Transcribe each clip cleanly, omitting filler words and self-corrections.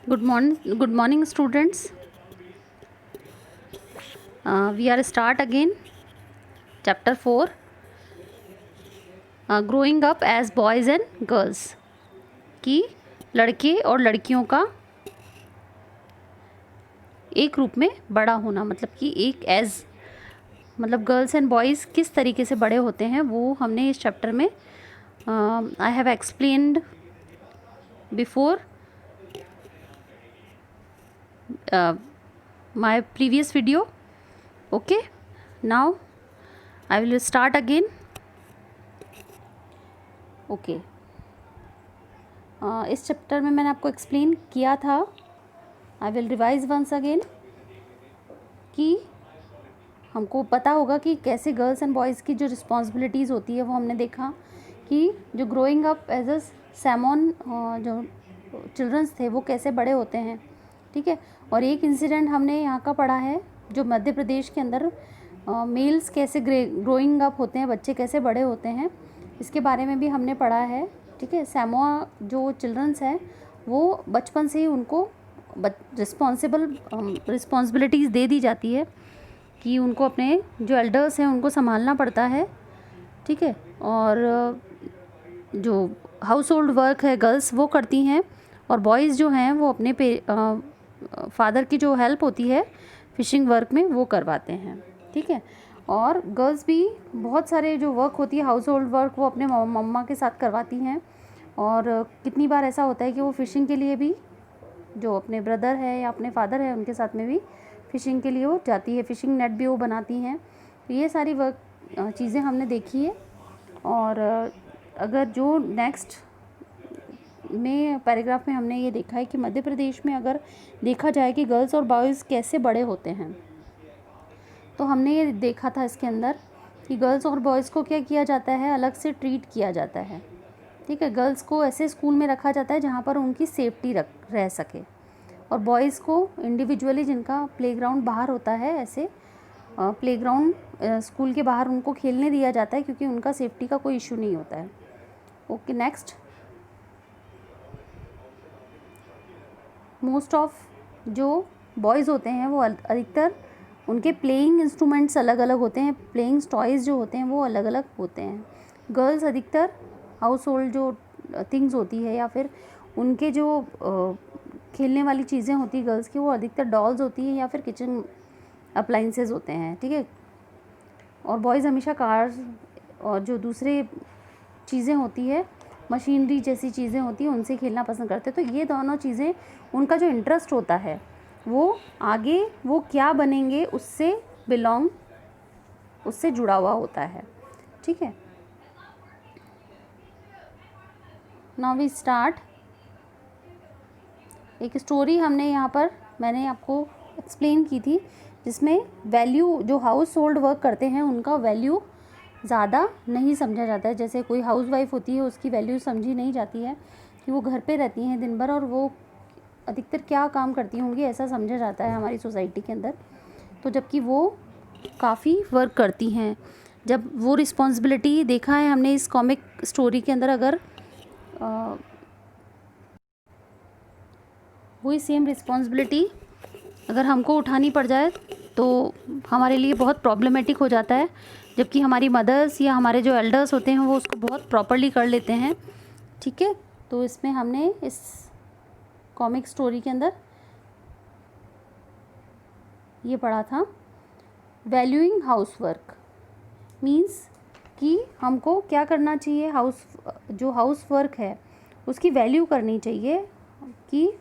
Good morning, students. We are start again. Chapter 4. Growing up as boys and girls. कि लड़के और लड़कियों का एक रूप में बड़ा होना, मतलब कि एक एज मतलब गर्ल्स एंड बॉयज़ किस तरीके से बड़े होते हैं वो हमने इस चैप्टर में I have explained before my previous video. Okay, now I will start again. Okay, इस चैप्टर में मैंने आपको एक्सप्लेन किया था, I will revise once again, कि हमको पता होगा कि कैसे गर्ल्स एंड बॉयज़ की जो रिस्पॉन्सिबिलिटीज़ होती है वो हमने देखा कि जो growing up as a salmon जो चिल्ड्रंस थे वो कैसे बड़े होते हैं, ठीक है। और एक इंसिडेंट हमने यहाँ का पढ़ा है जो मध्य प्रदेश के अंदर मेल्स कैसे ग्रोइंग अप होते हैं, बच्चे कैसे बड़े होते हैं, इसके बारे में भी हमने पढ़ा है, ठीक है। सैमोआ जो चिल्ड्रंस हैं वो बचपन से ही उनको रिस्पॉन्सिबिलिटीज़ दे दी जाती है कि उनको अपने जो एल्डर्स हैं उनको संभालना पड़ता है, ठीक है। और जो हाउस होल्ड वर्क है गर्ल्स वो करती हैं और बॉयज़ जो हैं वो अपने फादर की जो हेल्प होती है फिशिंग वर्क में वो करवाते हैं, ठीक है। और गर्ल्स भी बहुत सारे जो वर्क होती है हाउस होल्ड वर्क वो अपने मम्मा के साथ करवाती हैं। और कितनी बार ऐसा होता है कि वो फ़िशिंग के लिए भी जो अपने ब्रदर है या अपने फादर है उनके साथ में भी फ़िशिंग के लिए वो जाती है, फ़िशिंग नेट भी वो बनाती हैं। तो ये सारी वर्क चीज़ें हमने देखी है। और अगर जो नेक्स्ट में पैराग्राफ में हमने ये देखा है कि मध्य प्रदेश में अगर देखा जाए कि गर्ल्स और बॉयज़ कैसे बड़े होते हैं, तो हमने ये देखा था इसके अंदर कि गर्ल्स और बॉयज़ को क्या किया जाता है, अलग से ट्रीट किया जाता है, ठीक है। गर्ल्स को ऐसे स्कूल में रखा जाता है जहाँ पर उनकी सेफ्टी रह सके, और बॉयज़ को इंडिविजुअली जिनका प्लेग्राउंड बाहर होता है, ऐसे प्लेग्राउंड स्कूल के बाहर उनको खेलने दिया जाता है क्योंकि उनका सेफ्टी का कोई इशू नहीं होता है। Okay, next. मोस्ट ऑफ जो बॉयज़ होते हैं वो अधिकतर उनके प्लेइंग इंस्ट्रूमेंट्स अलग अलग होते हैं, प्लेइंग टॉयज़ जो होते हैं वो अलग अलग होते हैं। गर्ल्स अधिकतर हाउस होल्ड जो थिंग्स होती है या फिर उनके जो खेलने वाली चीज़ें होती है गर्ल्स की वो अधिकतर डॉल्स होती हैं या फिर किचन अप्लाइंसेस होते हैं, ठीक है। और बॉयज़ हमेशा कार्स और जो दूसरे चीज़ें होती है मशीनरी जैसी चीज़ें होती हैं उनसे खेलना पसंद करते हैं। तो ये दोनों चीज़ें उनका जो इंटरेस्ट होता है वो आगे वो क्या बनेंगे उससे जुड़ा हुआ होता है, ठीक है। Now we start. एक स्टोरी हमने यहाँ पर मैंने आपको एक्सप्लेन की थी जिसमें वैल्यू जो हाउस होल्ड वर्क करते हैं उनका वैल्यू ज़्यादा नहीं समझा जाता है। जैसे कोई हाउसवाइफ होती है उसकी वैल्यू समझी नहीं जाती है कि वो घर पे रहती हैं दिन भर और वो अधिकतर क्या काम करती होंगी ऐसा समझा जाता है हमारी सोसाइटी के अंदर। तो जबकि वो काफ़ी वर्क करती हैं, जब वो रिस्पॉन्सिबिलिटी देखा है हमने इस कॉमिक स्टोरी के अंदर, अगर वही सेम रिस्पॉन्सिबिलिटी अगर हमको उठानी पड़ जाए तो हमारे लिए बहुत प्रॉब्लमेटिक हो जाता है, जबकि हमारी मदर्स या हमारे जो एल्डर्स होते हैं वो उसको बहुत प्रॉपरली कर लेते हैं, ठीक है। तो इसमें हमने इस कॉमिक स्टोरी के अंदर ये पढ़ा था, वैल्यूइंग हाउस वर्क मीन्स कि हमको क्या करना चाहिए, जो हाउस वर्क है उसकी वैल्यू करनी चाहिए कि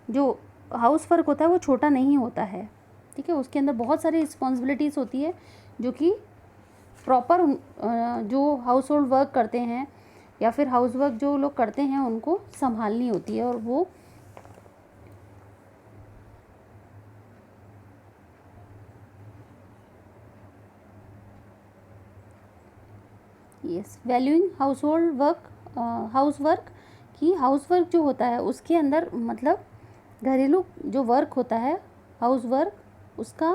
जो हाउस वर्क होता है वो छोटा नहीं होता है, ठीक है। उसके अंदर बहुत सारी रिस्पॉन्सिबिलिटीज़ होती है जो कि प्रॉपर जो हाउस होल्ड वर्क करते हैं या फिर हाउस वर्क जो लोग करते हैं उनको संभालनी होती है। और वो valuing house hold work house work कि हाउस वर्क जो होता है उसके अंदर मतलब घरेलू जो वर्क होता है हाउस वर्क उसका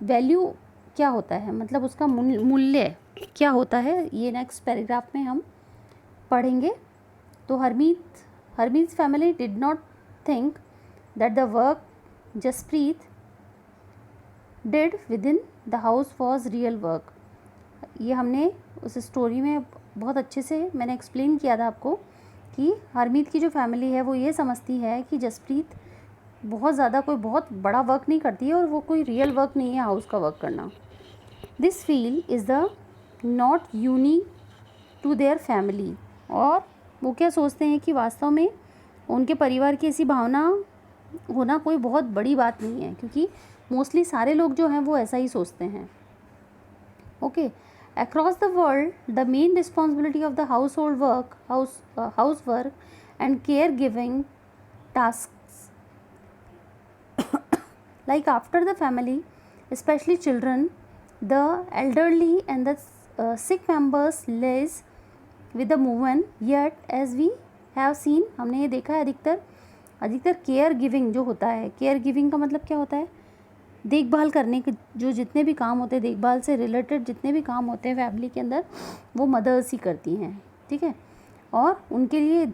वैल्यू क्या होता है, मतलब उसका मूल्य क्या होता है, ये नेक्स्ट पैराग्राफ में हम पढ़ेंगे। तो Harmeet's family did not think that the work Jaspreet did within the house was real work. ये हमने उस स्टोरी में बहुत अच्छे से मैंने एक्सप्लेन किया था आपको कि हरमीत की जो फैमिली है वो ये समझती है कि जसप्रीत बहुत ज़्यादा कोई बहुत बड़ा वर्क नहीं करती है और वो कोई रियल वर्क नहीं है हाउस का वर्क करना. This feel is the not unique to their family. और वो क्या सोचते हैं कि वास्तव में उनके परिवार की ऐसी भावना होना कोई बहुत बड़ी बात नहीं है, क्योंकि मोस्टली सारे लोग जो हैं वो ऐसा ही सोचते हैं. Okay. Across the world the main responsibility of the house hold work house work and care giving task like after the family, especially children, the elderly and the sick members lies with the woman. Yet as we have seen, हमने ये देखा है अधिकतर care giving जो होता है, care giving का मतलब क्या होता है, देखभाल करने के जो जितने भी काम होते हैं, देखभाल से रिलेटेड जितने भी काम होते हैं फैमिली के अंदर, वो मदर्स ही करती हैं. ठीक है. और उनके लिए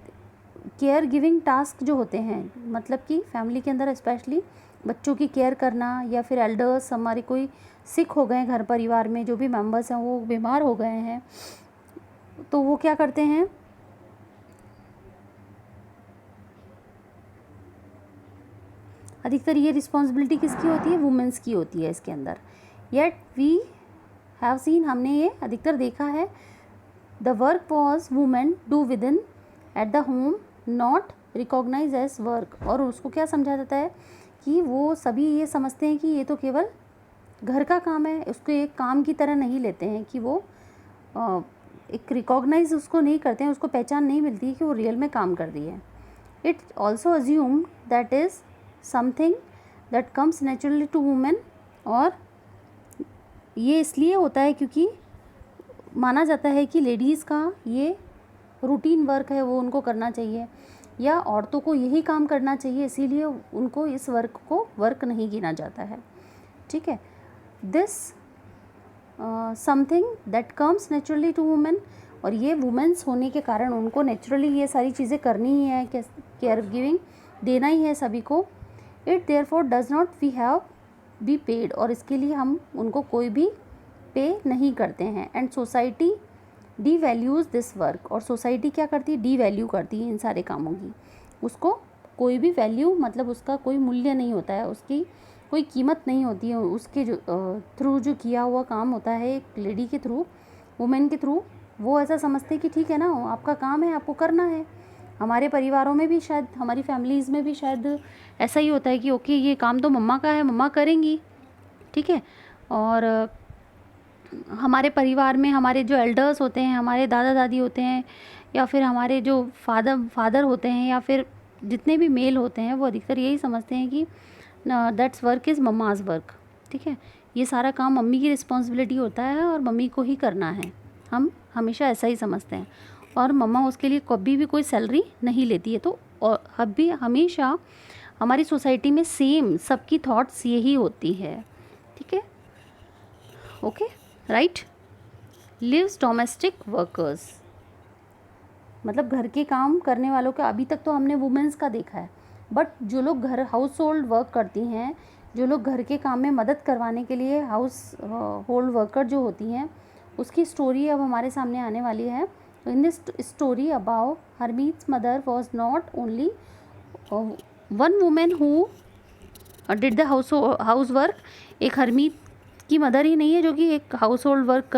केयर गिविंग टास्क जो होते हैं, मतलब कि फैमिली के अंदर स्पेशली बच्चों की केयर करना, या फिर एल्डर्स हमारे कोई सिक हो गए, घर परिवार में जो भी मेंबर्स हैं वो बीमार हो गए हैं, तो वो क्या करते हैं, अधिकतर ये रिस्पॉन्सिबिलिटी किसकी होती है, वुमेंस की होती है इसके अंदर. येट वी हैव सीन, हमने ये अधिकतर देखा है, the work was women do within at the home not recognise as work. और उसको क्या समझा जाता है कि वो सभी ये समझते हैं कि ये तो केवल घर का काम है, उसको एक काम की तरह नहीं लेते हैं, कि वो एक रिकॉग्नाइज उसको नहीं करते हैं, उसको पहचान नहीं मिलती है कि वो रियल में काम कर रही है. It also assume that is something that comes naturally to women. और ये इसलिए होता है क्योंकि माना जाता है कि लेडीज़ का ये रूटीन वर्क है, वो उनको करना चाहिए, या औरतों को यही काम करना चाहिए, इसीलिए उनको इस वर्क को वर्क नहीं गिना जाता है. ठीक है. This something that comes naturally to women, और ये वुमेन्स होने के कारण उनको नेचुरली ये सारी चीज़ें करनी ही है, केयर गिविंग देना ही है सभी को. It therefore does not we have be paid, और इसके लिए हम उनको कोई भी पे नहीं करते हैं. And society D values this work, और सोसाइटी क्या करती है, डी वैल्यू करती है इन सारे कामों की. उसको कोई भी वैल्यू, मतलब उसका कोई मूल्य नहीं होता है, उसकी कोई कीमत नहीं होती है. उसके जो थ्रू जो किया हुआ काम होता है एक लेडी के थ्रू, वुमेन के थ्रू, वो ऐसा समझते हैं कि ठीक है ना, आपका काम है, आपको करना है. हमारे परिवारों में भी शायद, हमारी फैमिलीज़ में भी शायद ऐसा ही होता है कि ओके ये काम तो मम्मा का है, मम्मा करेंगी. ठीक है. और हमारे परिवार में हमारे जो एल्डर्स होते हैं, हमारे दादा दादी होते हैं, या फिर हमारे जो फादर होते हैं, या फिर जितने भी मेल होते हैं, वो अधिकतर यही समझते हैं कि that's work is mumma's work. ठीक है. ये सारा काम मम्मी की रिस्पॉन्सिबिलिटी होता है और मम्मी को ही करना है. हम हमेशा ऐसा ही समझते हैं, और मम्मा उसके लिए कभी भी कोई सैलरी नहीं लेती है. तो और अभी हमेशा हमारी सोसाइटी में सेम सबकी थॉट्स यही होती है. ठीक है. Okay. Right. Lives domestic workers, मतलब घर के काम करने वालों का, अभी तक तो हमने वुमेन्स का देखा है, बट जो लोग घर हाउस होल्ड वर्क करती हैं, जो लोग घर के काम में मदद करवाने के लिए हाउस होल्ड वर्कर जो होती हैं, उसकी स्टोरी अब हमारे सामने आने वाली है. In this story about Harmeet's mother was not only one women who did the house work. एक हरमीत की मदर ही नहीं है जो कि एक हाउस वर्क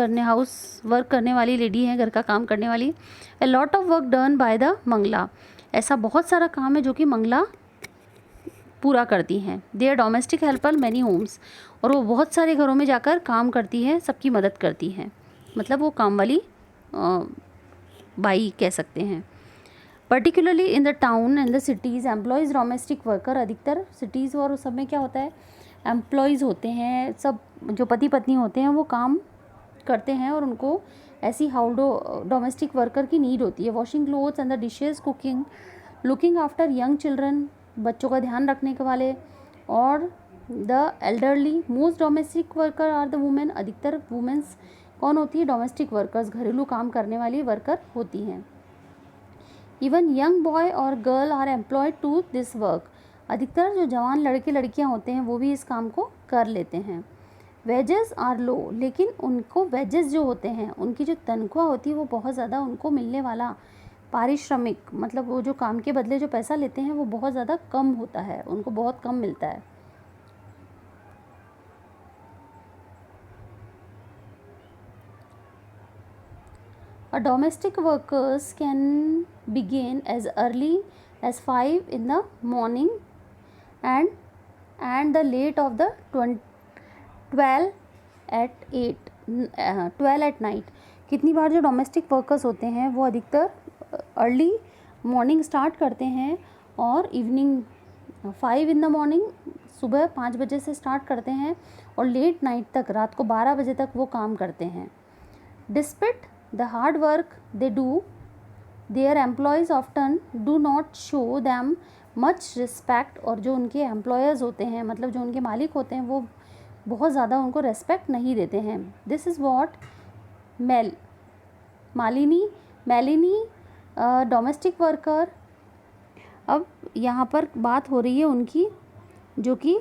करने वाली लेडी है, घर का काम करने वाली. A lot of work done by the Mangala, ऐसा बहुत सारा काम है जो कि मंगला पूरा करती हैं. They are domestic helper many homes, और वो बहुत सारे घरों में जाकर काम करती है, सबकी मदद करती हैं, मतलब वो काम वाली बाई कह सकते हैं. Particularly in the town and the cities employees domestic worker. अधिकतर सिटीज़ और उस सब में क्या होता है, एम्प्लॉयज़ होते हैं, सब जो पति पत्नी होते हैं वो काम करते हैं, और उनको ऐसी डोमेस्टिक वर्कर की नीड होती है. Washing clothes and the dishes, cooking, looking after young children, बच्चों का ध्यान रखने के वाले, और the elderly. Most domestic worker are the women. अधिकतर वुमेन्स कौन होती है, डोमेस्टिक वर्कर्स, घरेलू काम करने वाली वर्कर होती हैं. इवन यंग बॉय और girl are employed to this work. अधिकतर जो जवान लड़के लड़कियां होते हैं वो भी इस काम को कर लेते हैं। वेजेस आर लो, लेकिन उनको वेजेस जो होते हैं, उनकी जो तनख्वाह होती है वो बहुत ज़्यादा, उनको मिलने वाला पारिश्रमिक, मतलब वो जो काम के बदले जो पैसा लेते हैं वो बहुत ज़्यादा कम होता है, उनको बहुत कम मिलता है। A domestic workers can begin as early as 5 in the morning and the late of the 12 at 8 12 at night। कितनी बार जो डोमेस्टिक वर्कर्स होते हैं वो अधिकतर अर्ली मॉर्निंग स्टार्ट करते हैं और इवनिंग 5 इन द मॉर्निंग, सुबह 5 बजे से स्टार्ट करते हैं और लेट नाइट तक, रात को 12 बजे तक वो काम करते हैं। Despite the hard work they do, their employers often do not show them much respect. और जो उनके एम्प्लॉयर्स होते हैं, मतलब जो उनके मालिक होते हैं, वो बहुत ज़्यादा उनको रेस्पेक्ट नहीं देते हैं। This is what Malini domestic worker. अब यहाँ पर बात हो रही है उनकी, जो कि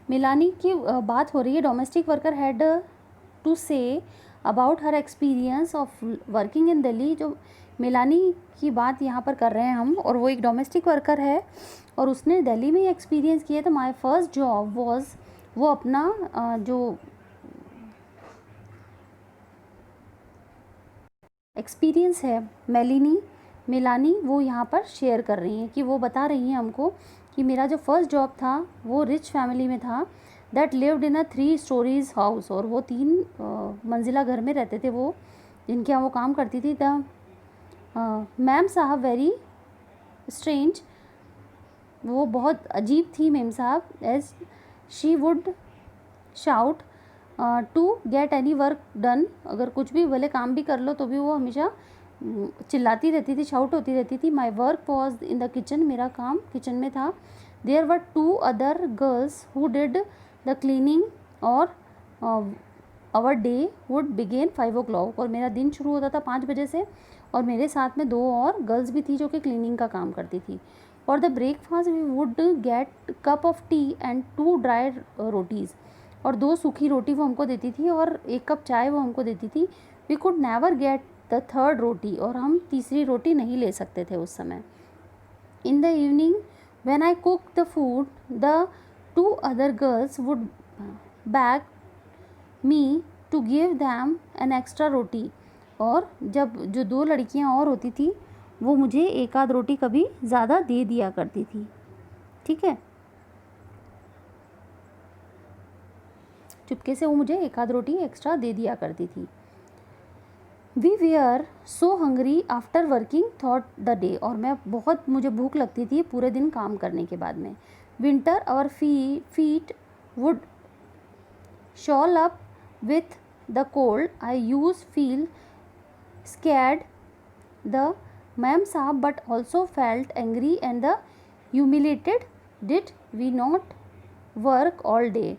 मिलानी की बात हो रही है। Domestic worker had to say about her experience of working in Delhi. जो मिलानी की बात यहाँ पर कर रहे हैं हम, और वो एक डोमेस्टिक वर्कर है और उसने दिल्ली में ही एक्सपीरियंस किया। तो माय फर्स्ट जॉब वाज, वो अपना जो एक्सपीरियंस है मिलानी वो यहाँ पर शेयर कर रही हैं, कि वो बता रही हैं हमको कि मेरा जो फर्स्ट जॉब था वो रिच फैमिली में था, that lived in a 3 stories house. और वो 3 मंजिला घर में रहते थे वो, जिनके यहाँ वो काम करती थी। The ma'am sahib very strange, वो बहुत अजीब थी ma'am sahib. As she would shout to get any work done, अगर कुछ भी भले काम भी कर लो तो भी वो हमेशा चिल्लाती रहती थी, शाउट होती रहती थी। My work was in the kitchen, मेरा काम किचन में था। There were 2 other girls who did the cleaning, और our day would begin 5 o'clock, और मेरा दिन शुरू होता था 5 बजे से, और मेरे साथ में 2 और गर्ल्स भी थी जो कि क्लीनिंग का काम करती थी। For the breakfast we would get cup of tea and 2 dry rotis, और 2 सूखी रोटी वो हमको देती थी और 1 कप चाय वो हमको देती थी। We could never get the 3rd roti, और हम तीसरी रोटी नहीं ले सकते थे उस समय। In the evening when I cook the food, the 2 other girls would beg me to give them an extra roti, और जब जो 2 लड़कियां और होती थी वो मुझे 1 आध रोटी कभी ज़्यादा दे दिया करती थी। ठीक है, चुपके से वो मुझे 1 आध रोटी एक्स्ट्रा दे दिया करती थी। We were so hungry after working thought the day, और मुझे भूख लगती थी पूरे दिन काम करने के बाद में। Winter our feet would swell up with the cold, I use feel scared the ma'am साहब but also felt angry and the humiliated. Did we not work all day,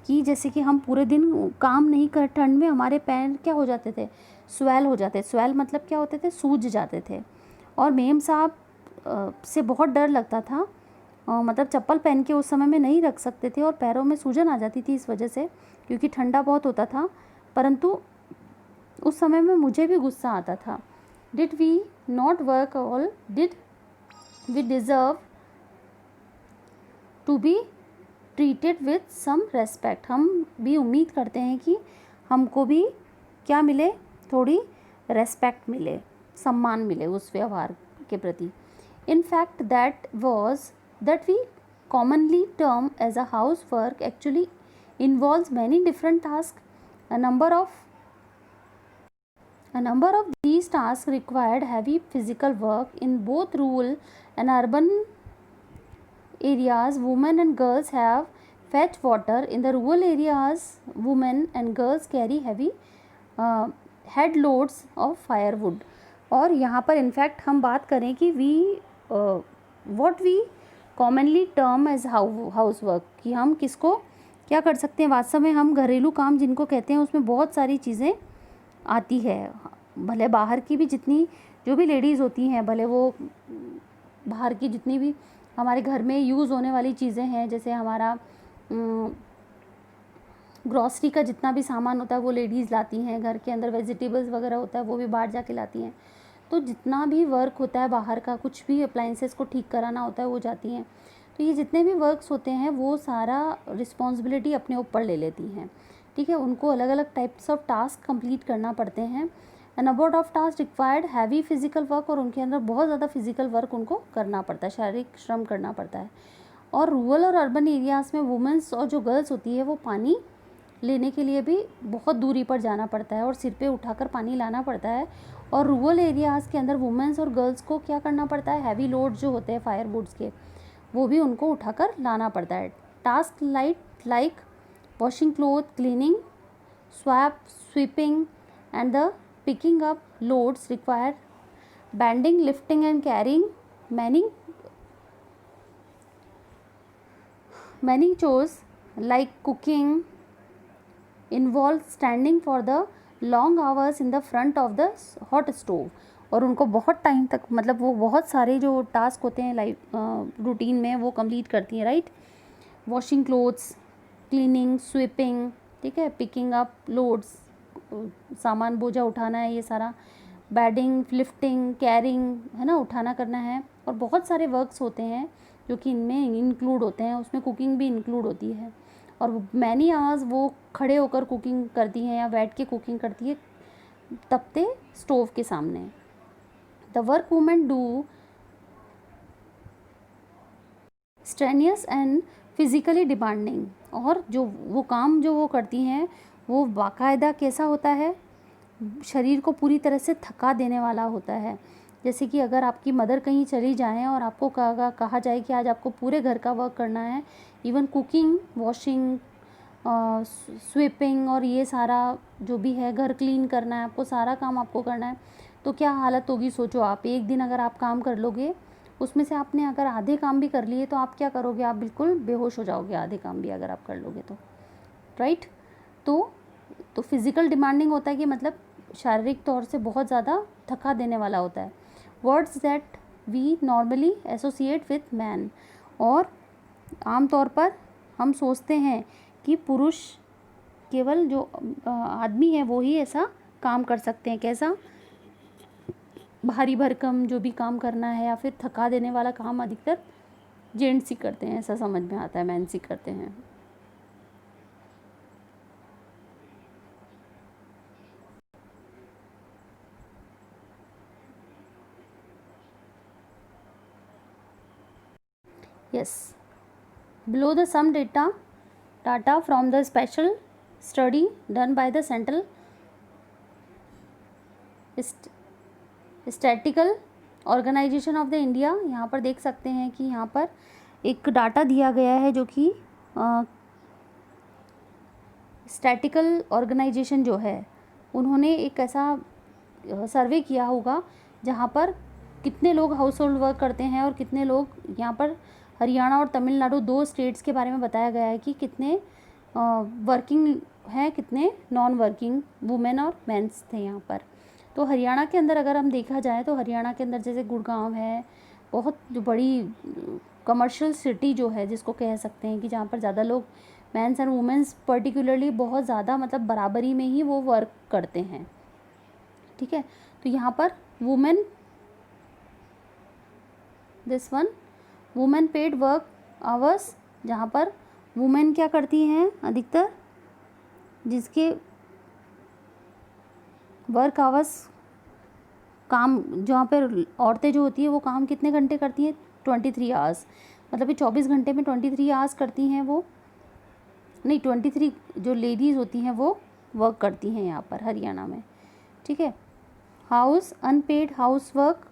कि जैसे कि हम पूरे दिन काम नहीं कर, ठंड में हमारे पैर क्या हो जाते थे, स्वेल हो जाते। स्वेल मतलब क्या होते थे, सूज जाते थे। और मेम साहब से बहुत डर लगता था, मतलब चप्पल पहन के उस समय में नहीं रख सकते थे और पैरों में सूजन आ जाती थी इस वजह से, क्योंकि ठंडा बहुत होता था। परंतु उस समय में मुझे भी गुस्सा आता था। Did we not work all, did we deserve to be treated with some respect, हम भी उम्मीद करते हैं कि हमको भी क्या मिले, थोड़ी रेस्पेक्ट मिले, सम्मान मिले उस व्यवहार के प्रति। In fact that we commonly term as a house work actually involves many different task. A number of these tasks required heavy physical work in both rural and urban areas. Women and girls have fetch water. In the rural areas, women and girls carry heavy head loads of firewood. और यहाँ पर in fact हम बात करें कि what we commonly term as house work, कि हम किसको क्या कर सकते हैं, वास्तव में हम घरेलू काम जिनको कहते हैं उसमें बहुत सारी चीज़ें आती है। भले बाहर की भी जितनी जो भी लेडीज़ होती हैं, भले वो बाहर की जितनी भी हमारे घर में यूज़ होने वाली चीज़ें हैं, जैसे हमारा ग्रॉसरी का जितना भी सामान होता है वो लेडीज़ लाती हैं, घर के अंदर वेजिटेबल्स वगैरह होता है वो भी बाहर जाके लाती हैं। तो जितना भी वर्क होता है बाहर का, कुछ भी अप्लाइंसेस को ठीक कराना होता है वो जाती हैं। तो ये जितने भी वर्क्स होते हैं वो सारा रिस्पॉन्सिबिलिटी अपने ऊपर ले लेती हैं, ठीक है। उनको अलग अलग टाइप्स ऑफ टास्क कंप्लीट करना पड़ते हैं। A number of task required heavy physical work, और उनके अंदर बहुत ज़्यादा फिजिकल वर्क उनको करना पड़ता है, शारीरिक श्रम करना पड़ता है। और रूरल और अर्बन एरियाज़ में वुमेंस और जो गर्ल्स होती है वो पानी लेने के लिए भी बहुत दूरी पर जाना पड़ता है और सिर पे उठाकर पानी लाना पड़ता है। और रूरल एरियाज़ के अंदर वुमेंस और गर्ल्स को क्या करना पड़ता है, हैवी लोड जो होते हैं फायर बोर्ड्स के, वो भी उनको उठाकर लाना पड़ता है। Task like washing cloth, cleaning, sweeping and the picking up loads require bending, lifting and carrying many chores like cooking involve standing for the long hours in the front of the hot stove, और उनको बहुत time तक, मतलब वो बहुत सारे जो task होते हैं लाइफ रूटीन में वो कंप्लीट करती हैं, right. Washing clothes, cleaning, sweeping, ठीक है, पिकिंग अप लोड्स, सामान बोझा उठाना है ये सारा, बैडिंग, लिफ्टिंग, कैरिंग, है ना, उठाना करना है। और बहुत सारे वर्क्स होते हैं जो कि इनमें इंक्लूड होते हैं, उसमें कुकिंग भी इंक्लूड होती है। और मैनी आवर्स वो खड़े होकर कुकिंग करती हैं या बैठ के कुकिंग करती है तपते स्टोव के सामने। The work women do strenuous and physically demanding, और जो वो काम जो वो करती हैं वो बाकायदा कैसा होता है, शरीर को पूरी तरह से थका देने वाला होता है। जैसे कि अगर आपकी मदर कहीं चली जाएं और आपको कहा जाए कि आज आपको पूरे घर का वर्क करना है, इवन कुकिंग, वॉशिंग, स्वीपिंग और ये सारा जो भी है, घर क्लीन करना है आपको, सारा काम आपको करना है, तो क्या हालत होगी सोचो आप। एक दिन अगर आप काम कर लोगे, उसमें से आपने अगर आधे काम भी कर लिए तो आप क्या करोगे, आप बिल्कुल बेहोश हो जाओगे, आधे काम भी अगर आप कर लोगे तो, राइट। तो फिज़िकल डिमांडिंग होता है कि मतलब शारीरिक तौर से बहुत ज़्यादा थका देने वाला होता है। Words that we normally associate with man, और आम तौर पर हम सोचते हैं कि पुरुष, केवल जो आदमी है वो ही ऐसा काम कर सकते हैं। कैसा, भारी भरकम जो भी काम करना है या फिर थका देने वाला काम अधिकतर जेंट्स ही करते हैं, ऐसा समझ में आता है, मैंस ही करते हैं। Yes. Below the some data from the special study done by the Central Statistical Organization of the India, यहाँ पर देख सकते हैं कि यहाँ पर एक डाटा दिया गया है जो कि स्टैटिकल ऑर्गेनाइजेशन जो है उन्होंने एक ऐसा सर्वे किया होगा जहाँ पर कितने लोग हाउस होल्ड वर्क करते हैं और कितने लोग, यहाँ पर हरियाणा और तमिलनाडु 2 स्टेट्स के बारे में बताया गया है कि कितने वर्किंग हैं, कितने नॉन वर्किंग वुमेन और मेंस थे यहाँ पर। तो हरियाणा के अंदर अगर हम देखा जाए तो हरियाणा के अंदर जैसे गुड़गांव है, बहुत जो बड़ी कमर्शियल सिटी जो है जिसको कह सकते हैं कि जहाँ पर ज़्यादा लोग मेंस एंड वुमेन्स पर्टिकुलरली बहुत ज़्यादा मतलब बराबरी में ही वो वर्क करते हैं, ठीक है। तो यहाँ पर women, this one, women paid work hours, जहाँ पर वुमेन क्या करती हैं अधिकतर, जिसके वर्क आवर्स, काम जहाँ पर औरतें जो होती है वो काम कितने घंटे करती हैं, 23 आवर्स, मतलब ये 24 घंटे में 23 आवर्स करती हैं वो, नहीं 23 जो लेडीज़ होती हैं वो वर्क करती हैं यहाँ पर हरियाणा में, ठीक है। House unpaid house work